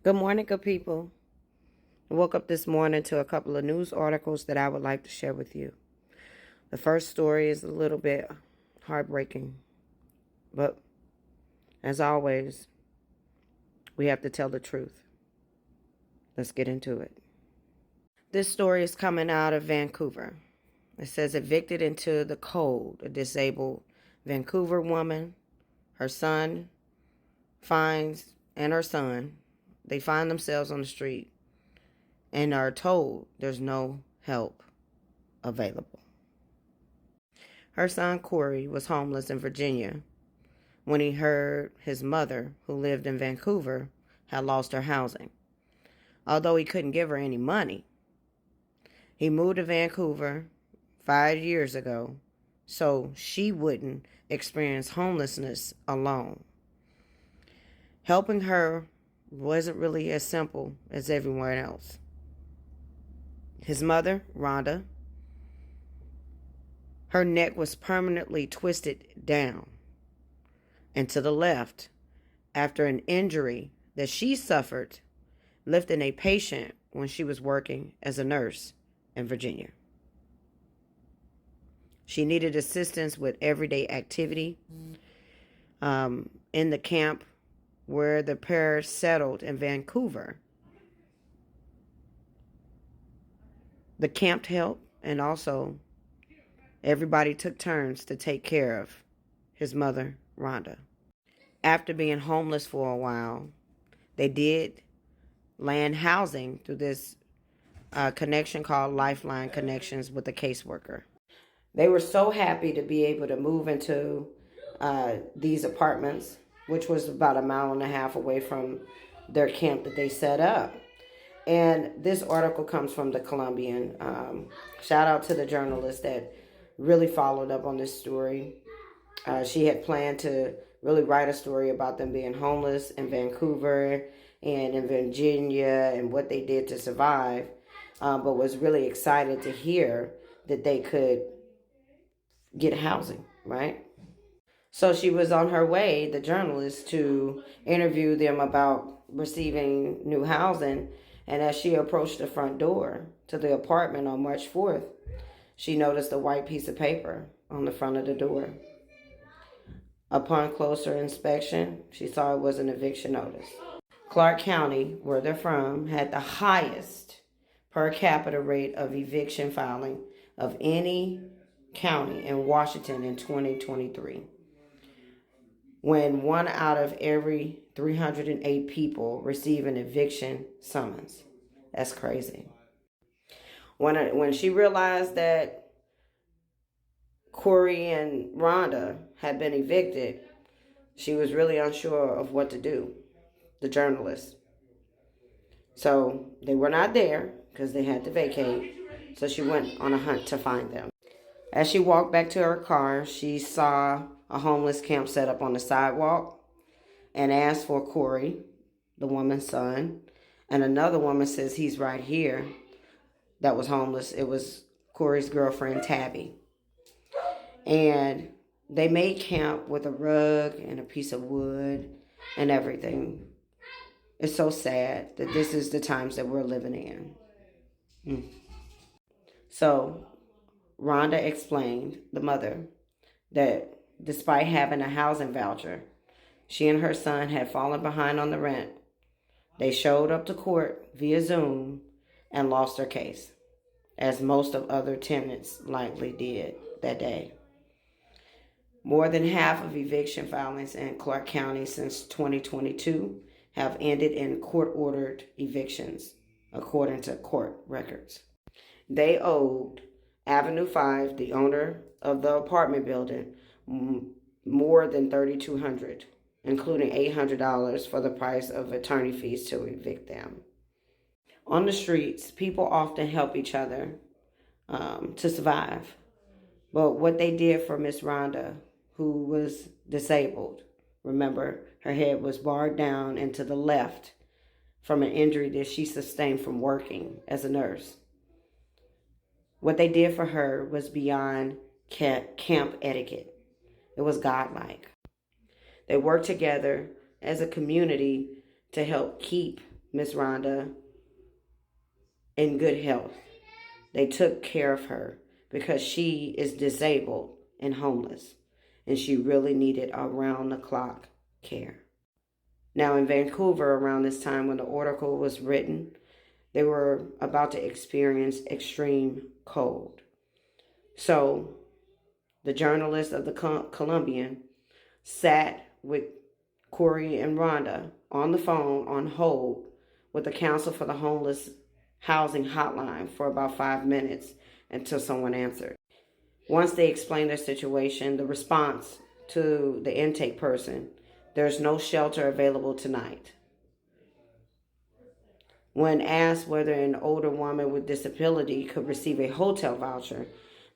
Good morning, good people. I woke up this morning to a couple of news articles that I would like to share with you. The first story is a little bit heartbreaking, but as always, we have to tell the truth. Let's get into it. This story is coming out of Vancouver. It says, evicted into the cold, a disabled Vancouver woman, her son and her son, they find themselves on the street and are told there's no help available. Her son Corey was homeless in Virginia when he heard his mother, who lived in Vancouver, had lost her housing. Although he couldn't give her any money, he moved to Vancouver 5 years ago so she wouldn't experience homelessness alone. Helping her wasn't really as simple as everyone else. His mother, Rhonda, her neck was permanently twisted down and to the left after an injury that she suffered lifting a patient when she was working as a nurse in Virginia. She needed assistance with everyday activity in the camp where the pair settled in Vancouver. The camp helped, and also everybody took turns to take care of his mother, Rhonda. After being homeless for a while, they did land housing through this connection called Lifeline Connections with a caseworker. They were so happy to be able to move into these apartments, which was about 1.5 miles away from their camp that they set up. And this article comes from the Columbian. Shout out to the journalist that really followed up on this story. She had planned to really write a story about them being homeless in Vancouver and in Virginia and what they did to survive, but was really excited to hear that they could get housing, right? So she was on her way, the journalist, to interview them about receiving new housing. And as she approached the front door to the apartment on March 4th, she noticed a white piece of paper on the front of the door. Upon closer inspection, she saw it was an eviction notice. Clark County, where they're from, had the highest per capita rate of eviction filing of any county in Washington in 2023, when 1 out of every 308 people receive an eviction summons. That's crazy. When she realized that Corey and Rhonda had been evicted, she was really unsure of what to do, the journalist. So they were not there because they had to vacate. So she went on a hunt to find them. As she walked back to her car, she saw a homeless camp set up on the sidewalk and asked for Corey, the woman's son. And another woman says he's right here that was homeless. It was Corey's girlfriend, Tabby. And they made camp with a rug and a piece of wood and everything. It's so sad that this is the times that we're living in. So Rhonda explained, the mother, that despite having a housing voucher, she and her son had fallen behind on the rent. They showed up to court via Zoom and lost their case, as most of other tenants likely did that day. More than half of eviction filings in Clark County since 2022 have ended in court-ordered evictions, according to court records. They owed Avenue 5, the owner of the apartment building, more than $3,200, including $800 for the price of attorney fees to evict them. On the streets, people often help each other to survive. But what they did for Miss Rhonda, who was disabled, remember, her head was barred down and to the left from an injury that she sustained from working as a nurse. What they did for her was beyond camp etiquette. It was godlike. They worked together as a community to help keep Miss Rhonda in good health. They took care of her because she is disabled and homeless, and she really needed around-the-clock care. Now, in Vancouver, around this time when the article was written, they were about to experience extreme cold. So, the journalist of the Columbian sat with Corey and Rhonda on the phone on hold with the Council for the Homeless Housing Hotline for about 5 minutes until someone answered. Once they explained their situation, the response to the intake person, "There's no shelter available tonight." When asked whether an older woman with disability could receive a hotel voucher,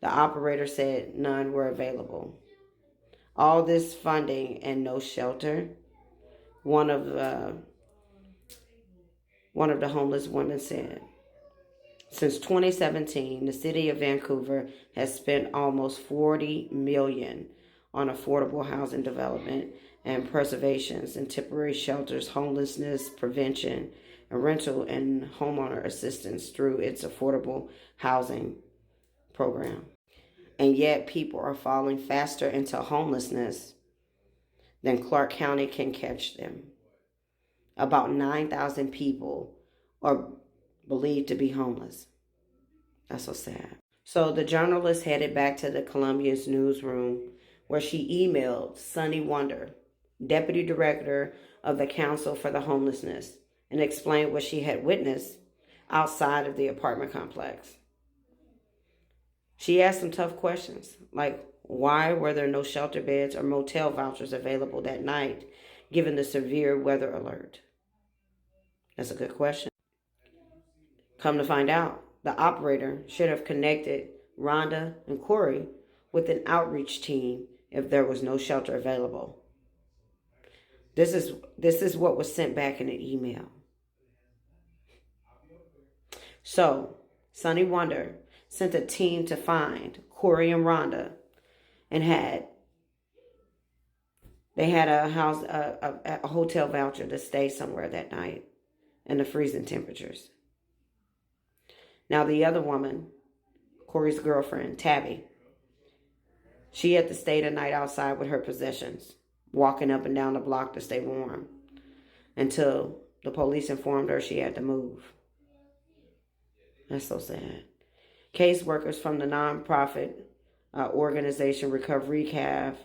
the operator said none were available. All this funding and no shelter, one of the homeless women said. Since 2017, the city of Vancouver has spent almost $40 million on affordable housing development and preservations and temporary shelters, homelessness prevention, and rental and homeowner assistance through its affordable housing program. And yet people are falling faster into homelessness than Clark County can catch them. About 9,000 people are believed to be homeless. That's so sad. So the journalist headed back to the Columbian's newsroom where she emailed Sonny Wonder, deputy director of the Council for the Homelessness, and explained what she had witnessed outside of the apartment complex. She asked some tough questions, like why were there no shelter beds or motel vouchers available that night, given the severe weather alert? That's a good question. Come to find out, the operator should have connected Rhonda and Corey with an outreach team if there was no shelter available. This is what was sent back in the email. So, Sonny Wonder sent a team to find Corey and Rhonda, and they had a hotel voucher to stay somewhere that night in the freezing temperatures. Now the other woman, Corey's girlfriend, Tabby, she had to stay the night outside with her possessions, walking up and down the block to stay warm, until the police informed her she had to move. That's so sad. Caseworkers from the nonprofit organization Recovery Cav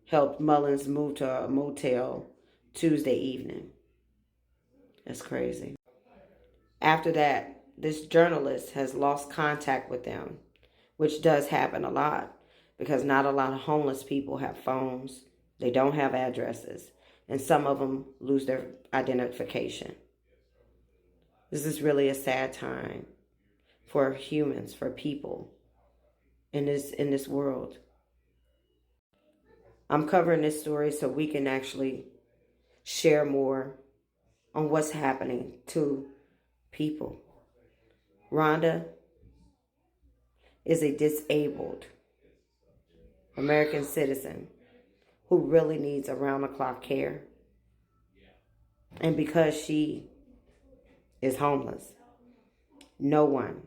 helped Mullins move to a motel Tuesday evening. That's crazy. After that, this journalist has lost contact with them, which does happen a lot because not a lot of homeless people have phones. They don't have addresses, and some of them lose their identification. This is really a sad time for humans, for people in this world. I'm covering this story so we can actually share more on what's happening to people. Rhonda is a disabled American citizen who really needs around-the-clock care. And because she is homeless, no one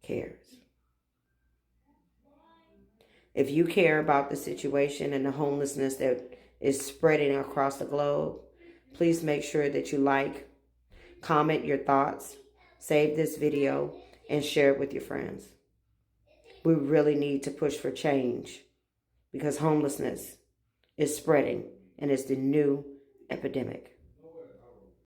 cares. If you care about the situation and the homelessness that is spreading across the globe, please make sure that you like, comment your thoughts, save this video, and share it with your friends. We really need to push for change because homelessness is spreading and it's the new epidemic.